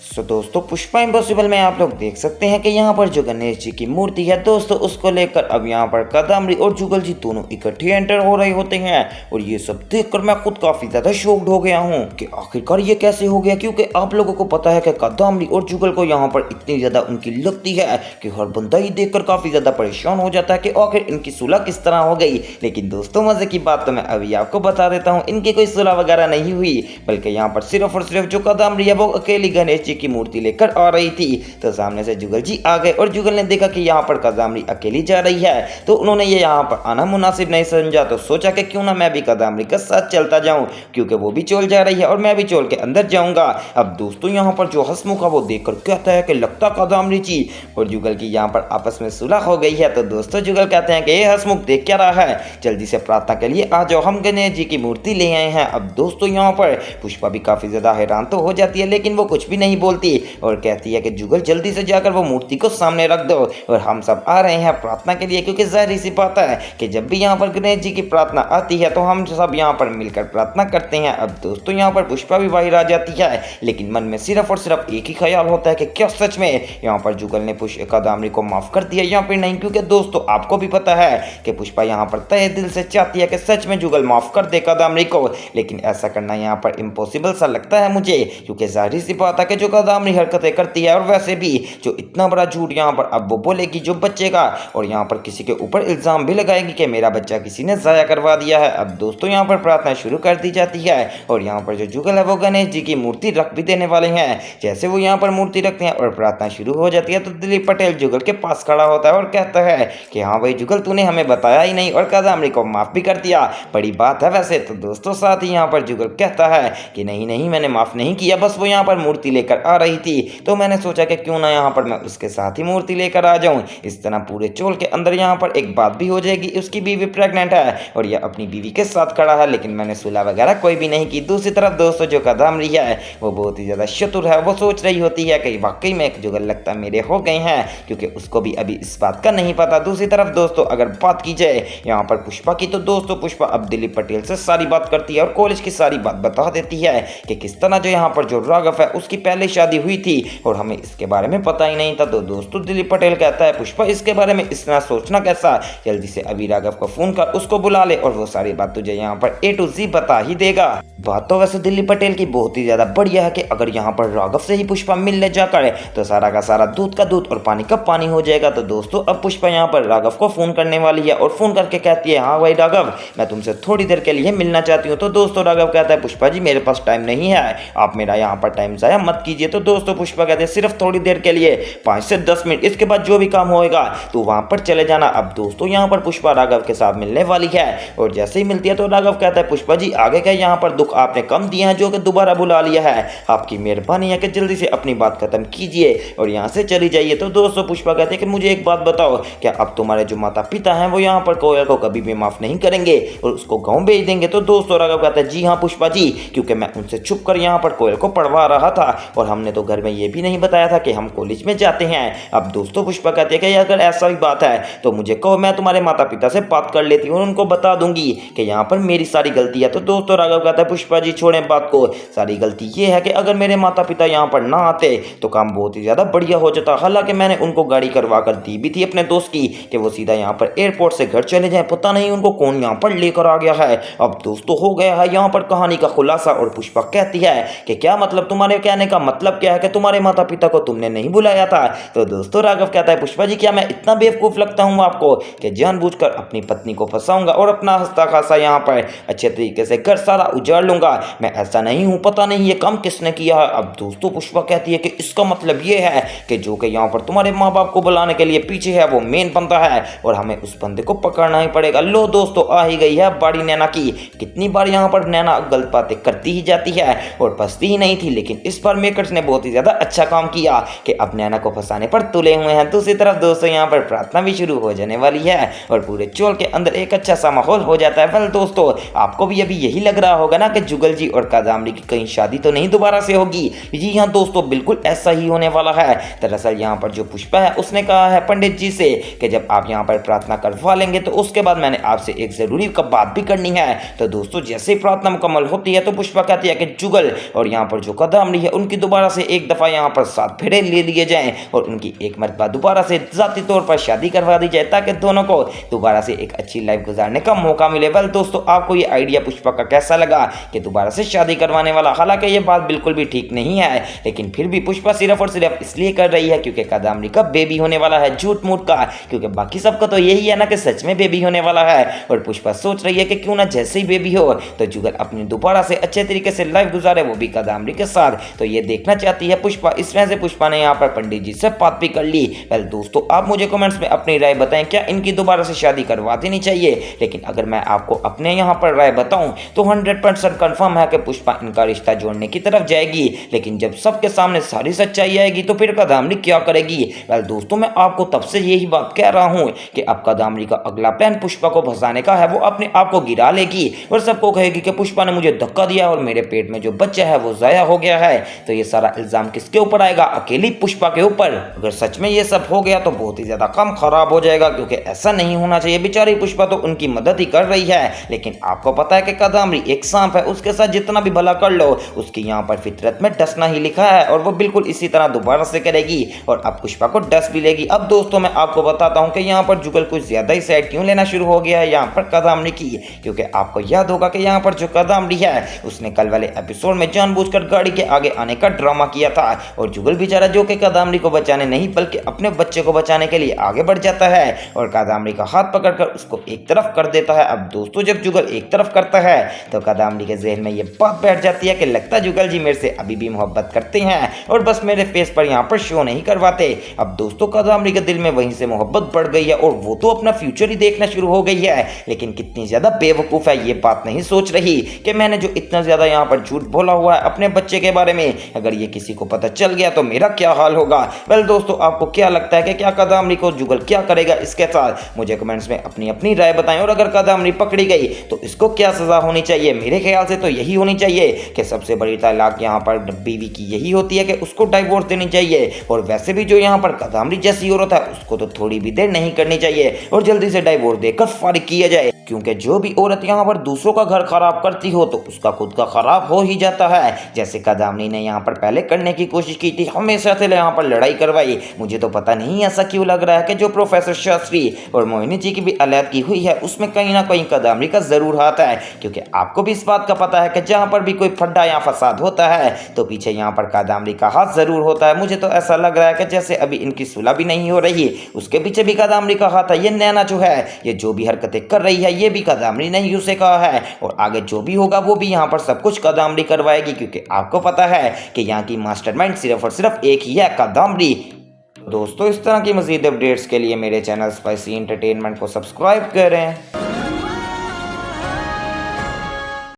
सो दोस्तों पुष्पा इम्पॉसिबल में आप लोग देख सकते हैं कि यहाँ पर जो गणेश जी की मूर्ति है दोस्तों उसको लेकर अब यहाँ पर कादम्बरी और जुगल जी दोनों इकट्ठे एंटर हो रहे होते हैं। और ये सब देखकर मैं खुद काफी ज्यादा शॉक्ड हो गया हूँ कि आखिरकार ये कैसे हो गया, क्योंकि आप लोगों को पता है कि कादम्बरी और जुगल को यहाँ पर इतनी ज्यादा उनकी लगती है कि हर बंदा ही देखकर काफी ज्यादा परेशान हो जाता है कि आखिर इनकी सुलह किस तरह हो गई। लेकिन दोस्तों मजे की बात तो मैं अभी आपको बता देता हूँ, इनकी कोई सुलह वगैरह नहीं हुई, बल्कि यहाँ पर सिर्फ और सिर्फ जो कादम्बरी है वो अकेली गणेश जी की मूर्ति लेकर आ रही थी। तो सामने से जुगल जी आ गए और जुगल ने देखा कि यहाँ पर कादम्बरी अकेली जा रही है, तो उन्होंने ये यहाँ पर आना मुनासिब नहीं समझा, तो सोचा कि क्यों ना मैं भी कादम्बरी के साथ चलता जाऊं, क्योंकि वो भी चोल जा रही है और मैं भी चोल के अंदर जाऊंगा। अब दोस्तों यहाँ पर जो हंसमुख है वो देखकर कहता है कि लगता कादम्बरी जी और जुगल की यहाँ पर आपस में सुलह हो गई है। तो दोस्तों जुगल कहते हैं कि ये हंसमुख देख क्या रहा है, जल्दी से प्रार्थना के लिए आ जाओ, हम गणेश जी की मूर्ति ले आए हैं। अब दोस्तों यहाँ पर पुष्पा भी काफी ज्यादा हैरान तो हो जाती है, लेकिन वो कुछ भी नहीं बोलती और कहती है कि जुगल जल्दी से जाकर वो मूर्ति को सामने रख दो और हम सब आ रहे हैं प्रार्थना के लिए, क्योंकि जाहिर सी बात है कि जब भी यहाँ पर गणेश जी की प्रार्थना आती है तो हम सब यहाँ पर मिलकर प्रार्थना करते हैं। अब दोस्तों यहाँ पर पुष्पा भी बाहर आ जाती है, लेकिन मन में सिर्फ और सिर्फ एक ही ख्याल होता है कि क्या सच में यहाँ पर जुगल ने कादम्बरी को माफ कर दिया या फिर नहीं, क्योंकि दोस्तों आपको भी पता है कि पुष्पा यहाँ पर तहे दिल से चाहती है कि सच में जुगल माफ कर दे कादम्बरी को, लेकिन ऐसा करना यहाँ पर इम्पॉसिबल सा लगता है मुझे, क्योंकि जाहिर सी बात है कि जो कादम्बरी हरकतें करती है और वैसे भी जो इतना बड़ा झूठ यहाँ पर अब वो बोलेगी जो बच्चे का, और यहाँ पर किसी के ऊपर इल्जाम भी लगाएगी कि मेरा बच्चा किसी ने जाया करवा दिया है। अब दोस्तों यहाँ पर प्रार्थना शुरू कर दी जाती है और यहाँ पर जो जुगल है वो गणेश जी की मूर्ति रख भी देने वाले हैं। जैसे वो यहाँ पर मूर्ति रखते हैं और प्रार्थना शुरू हो जाती है तो दिलीप पटेल जुगल के पास खड़ा होता है और कहता है कि हाँ भाई जुगल तूने हमें बताया ही नहीं और कादम्बरी को माफ भी कर दिया, बड़ी बात है वैसे। तो दोस्तों साथ ही यहाँ पर जुगल कहता है कि नहीं नहीं मैंने माफ नहीं किया, बस वो यहाँ पर मूर्ति लेकर आ रही थी तो मैंने सोचा कि क्यों ना यहाँ पर मैं उसके साथ ही मूर्ति लेकर आ जाऊं। इस तरह पूरे चोल के अंदर यहाँ पर एक बात भी हो जाएगी, उसकी बीवी प्रेग्नेंट है और यह अपनी बीवी के साथ खड़ा है, लेकिन मैंने सुलह वगैरह कोई भी नहीं की। दूसरी तरफ दोस्तों जो कादम्बरी है वो बहुत ही ज्यादा चतुर है, वो सोच रही होती है कि वाकई में एक जुगल लगता मेरे हो गए हैं, क्योंकि उसको भी अभी इस बात का नहीं पता। दूसरी तरफ दोस्तों अगर बात की जाए यहाँ पर पुष्पा की, तो दोस्तों पुष्पा अब दिलीप पटेल से सारी बात करती है और कॉलेज की सारी बात बता देती है कि किस तरह जो यहाँ पर जो राघव है उसकी पहले शादी हुई थी और हमें इसके बारे में पता ही नहीं था। तो दोस्तों दिलीप पटेल कहता है पुष्पा इसके बारे में इतना सोचना कैसा, जल्दी से अभी राघव को फोन कर उसको बुला ले और वो सारी बात तुझे यहाँ पर A to Z बता ही देगा। बात तो वैसे दिलीप पटेल की बहुत ही ज्यादा बढ़िया है कि अगर यहाँ पर राघव से ही पुष्पा मिलने जाकर तो सारा का सारा दूध का दूध और पानी का पानी हो जाएगा। तो दोस्तों अब पुष्पा यहाँ पर राघव को फोन करने वाली है और फोन करके कहती है हाँ भाई राघव मैं तुमसे थोड़ी देर के लिए मिलना चाहती हूँ। तो दोस्तों राघव कहता है पुष्पा जी मेरे पास टाइम नहीं है, आप मेरा यहाँ पर टाइम जाया मत कीजिए। तो दोस्तों पुष्पा कहते हैं सिर्फ थोड़ी देर के लिए 5 से 10 मिनट, इसके बाद जो भी काम होएगा तो वहां पर चले जाना। अब दोस्तों यहाँ पर पुष्पा राघव के साथ मिलने वाली है और जैसे ही मिलती है तो राघव कहता है पुष्पा जी आगे क्या यहाँ पर दुख आपने कम दिया है जो कि दोबारा बुला लिया है, आपकी मेहरबानी है कि जल्दी से अपनी बात खत्म कीजिए और यहाँ से चली जाइए। तो दोस्तों पुष्पा कहते हैं कि मुझे एक बात बताओ, क्या अब तुम्हारे जो माता पिता हैं वो यहाँ पर कोयल को कभी भी माफ नहीं करेंगे और उसको गाँव भेज देंगे? तो दोस्तों राघव कहता है जी हाँ पुष्पा जी, क्योंकि मैं उनसे छुप कर यहाँ पर कोयल को पढ़वा रहा था और हमने तो घर में ये भी नहीं बताया था कि हम कॉलेज में जाते हैं। अब दोस्तों पुष्पा कहती है कि अगर ऐसा ही बात है तो मुझे कहो, मैं तुम्हारे माता पिता से बात कर लेती हूँ और उनको बता दूंगी कि यहाँ पर मेरी सारी गलती है। तो दोस्तों राघव कहता है पुष्पा जी छोड़ें बात को, सारी गलती ये है कि अगर मेरे माता पिता यहाँ पर ना आते तो काम बहुत ही ज्यादा बढ़िया हो जाता। हालांकि मैंने उनको गाड़ी करवा कर दी भी थी अपने दोस्त की कि वो सीधा यहाँ पर एयरपोर्ट से घर चले जाए, पता नहीं उनको कौन यहाँ पर लेकर आ गया है। अब दोस्तों हो गया है यहाँ पर कहानी का खुलासा और पुष्पा कहती है कि क्या मतलब, तुम्हारे कहने का मतलब क्या है कि तुम्हारे माता पिता को तुमने नहीं बुलाया था? तो दोस्तों राघव कहता है पुष्पा जी क्या मैं इतना बेवकूफ लगता हूँ आपको कि जानबूझकर अपनी पत्नी को फंसाऊंगा और अपना हंसता खासा यहाँ पर अच्छे तरीके से घर सारा उजाड़ लूंगा? मैं ऐसा नहीं हूँ, पता नहीं ये काम किसने किया है। अब दोस्तों पुष्पा कहती है कि इसका मतलब ये है कि जो कि यहाँ पर तुम्हारे माँ बाप को बुलाने के लिए पीछे है वो मेन बंदा है और हमें उस बंदे को पकड़ना ही पड़ेगा। लो दोस्तों आ ही गई है बाड़ी नैना की। कितनी बार यहाँ पर नैना गलत बातें करती ही जाती है और फंसती ही नहीं थी, लेकिन इस बार मेकर्स ने बहुत ही ज्यादा अच्छा काम किया कि अब नैना को फंसाने पर तुले हुए हैं। दूसरी तरफ दोस्तों यहाँ पर प्रार्थना भी शुरू हो जाने वाली है और पूरे चोल के अंदर एक अच्छा सा माहौल हो जाता है। वेल दोस्तों आपको भी अभी यही लग रहा होगा ना कि जुगल जी और कादम्बरी की कहीं शादी तो नहीं दोबारा से होगी? जी हाँ दोस्तों बिल्कुल ऐसा ही होने वाला है। दरअसल यहाँ पर जो पुष्पा है उसने कहा है पंडित जी से कि जब आप यहाँ पर प्रार्थना करवा लेंगे तो उसके बाद मैंने आपसे एक जरूरी बात भी करनी है। तो दोस्तों जैसे ही प्रार्थना मुकम्मल होती है तो पुष्पा कहती है कि जुगल और यहाँ पर जो कादम्बरी है उनकी दोबारा दोबारा से एक दफ़ा यहाँ पर 7 फेरे ले लिए जाएं और उनकी एक मरतबा दोबारा से ज़ाती तौर पर शादी करवा दी जाए ताकि दोनों को दोबारा से एक अच्छी लाइफ गुजारने का मौका मिले। वेल दोस्तों, आपको ये आइडिया पुष्पा का कैसा लगा कि दोबारा से शादी करवाने वाला? हालांकि ये बात बिल्कुल भी ठीक नहीं है, लेकिन फिर भी पुष्पा सिर्फ और सिर्फ इसलिए कर रही है क्योंकि कादम्बरी का बेबी होने वाला है, झूठ मूठ का, क्योंकि बाकी सबको तो यही है ना कि सच में बेबी होने वाला है। और पुष्पा सोच रही है कि क्यों ना जैसे ही बेबी हो तो जुगल अपनी दोबारा से अच्छे तरीके से लाइफ गुजारे, वो भी कादम्बरी के साथ। तो ये देखना चाहती है पुष्पा। इस वजह से पुष्पा ने यहाँ पर पंडित जी से बात भी कर ली। वेल दोस्तों, आप मुझे कमेंट्स में अपनी राय बताएं, क्या इनकी दोबारा से शादी करवा देनी चाहिए? लेकिन अगर मैं आपको अपने यहाँ पर राय बताऊं तो 100% कंफर्म है कि पुष्पा इनका रिश्ता जोड़ने की तरफ जाएगी। लेकिन जब सबके सामने सारी सच्चाई आएगी तो फिर कादम्बरी क्या करेगी? वेल दोस्तों, मैं आपको तब से यही बात कह रहा हूँ कि अब कादम्बरी का अगला प्लान पुष्पा को फंसाने का है। वो अपने आप को गिरा लेगी और सबको कहेगी कि पुष्पा ने मुझे धक्का दिया और मेरे पेट में जो बच्चा है वो जाया हो गया है। तो ये सारा इल्जाम किसके ऊपर आएगा? अकेली पुष्पा के ऊपर। अगर सच में ये सब हो गया तो बहुत ही ज्यादा काम खराब हो जाएगा, क्योंकि ऐसा नहीं होना चाहिए। बेचारी पुष्पा तो उनकी मदद ही कर रही है, लेकिन आपको पता है कि कादम्बरी एक सांप है, उसके साथ जितना भी भला कर लो उसकी यहाँ पर फितरत में डसना ही लिखा है और वो बिल्कुल इसी तरह दोबारा से करेगी और अब पुष्पा को डस भी लेगी। अब दोस्तों, मैं आपको बताता हूँ कि यहाँ पर जुगल कुछ ज्यादा ही साइड क्यों लेना शुरू हो गया है यहाँ पर कादम्बरी की, क्योंकि आपको याद होगा कि यहाँ पर जो कादम्बरी है उसने कल वाले एपिसोड में जानबूझकर गाड़ी के आगे आने का ड्रामा किया था और जुगल बेचारा जो कि कादम्बरी को बचाने नहीं बल्कि अपने बच्चे को बचाने के लिए आगे बढ़ जाता है और कादम्बरी का हाथ पकड़कर उसको एक तरफ कर देता है। अब दोस्तों, जब जुगल एक तरफ करता है तो कादम्बरी के ज़हन में ये बात बैठ जाती है कि लगता है जुगल जी मेरे से अभी भी मोहब्बत करते हैं और बस मेरे फेस पर यहाँ पर शो नहीं करवाते। अब दोस्तों, कादम्बरी के दिल में वहीं से मोहब्बत बढ़ गई है और वो तो अपना फ्यूचर ही देखना शुरू हो गई है। लेकिन कितनी ज़्यादा बेवकूफ़ है, ये बात नहीं सोच रही कि मैंने जो इतना ज़्यादा यहाँ पर झूठ बोला हुआ है अपने बच्चे के बारे में, अगर ये किसी को पता चल गया तो मेरा क्या हाल होगा। वेल दोस्तों, आपको क्या लगता है कि क्या कादम्बरी को जुगल क्या करेगा इसके साथ? मुझे कमेंट्स में अपनी अपनी राय बताएं। और अगर कादम्बरी पकड़ी गई तो इसको क्या सज़ा होनी चाहिए? मेरे ख्याल से तो यही होनी चाहिए कि सबसे बड़ी तलाक यहाँ पर बीवी की यही होती है कि उसको डाइवोर्स देनी चाहिए। और वैसे भी जो यहाँ पर कादम्बरी जैसी औरत है उसको तो थोड़ी भी देर नहीं करनी चाहिए और जल्दी से डाइवोर्स देकर फारिग किया जाए, क्योंकि जो भी औरत यहाँ पर दूसरों का घर खराब करती हो तो उसका खुद का खराब हो ही जाता है। जैसे कादम्बरी ने यहाँ पर पहले करने की कोशिश की थी, हमेशा से यहाँ पर लड़ाई करवाई। मुझे तो पता नहीं ऐसा क्यों लग रहा है कि जो प्रोफेसर शास्त्री और मोहिनी जी की भी अलग हुई है उसमें कहीं ना कहीं कादम्बरी का जरूर हाथ है, क्योंकि आपको भी इस बात का पता है कि जहाँ पर भी कोई फड्डा या फसाद होता है तो पीछे यहाँ पर कादम्बरी का हाथ जरूर होता है। मुझे तो ऐसा लग रहा है कि जैसे अभी इनकी सुलह भी नहीं हो रही उसके पीछे भी कादम्बरी का हाथ है। ये नैना जो है ये जो भी हरकतें कर रही है ये भी कादम्बरी ने ही उसे कहा है और आगे जो भी होगा वो भी यहाँ पर सब कुछ कादम्बरी करवाएगी, क्योंकि आपको पता है कि यहाँ की मास्टरमाइंड सिर्फ और सिर्फ एक ही है, कादम्बरी। दोस्तों, इस तरह की मज़ीद अपडेट्स के लिए मेरे चैनल स्पाइसी एंटरटेनमेंट को सब्सक्राइब करें।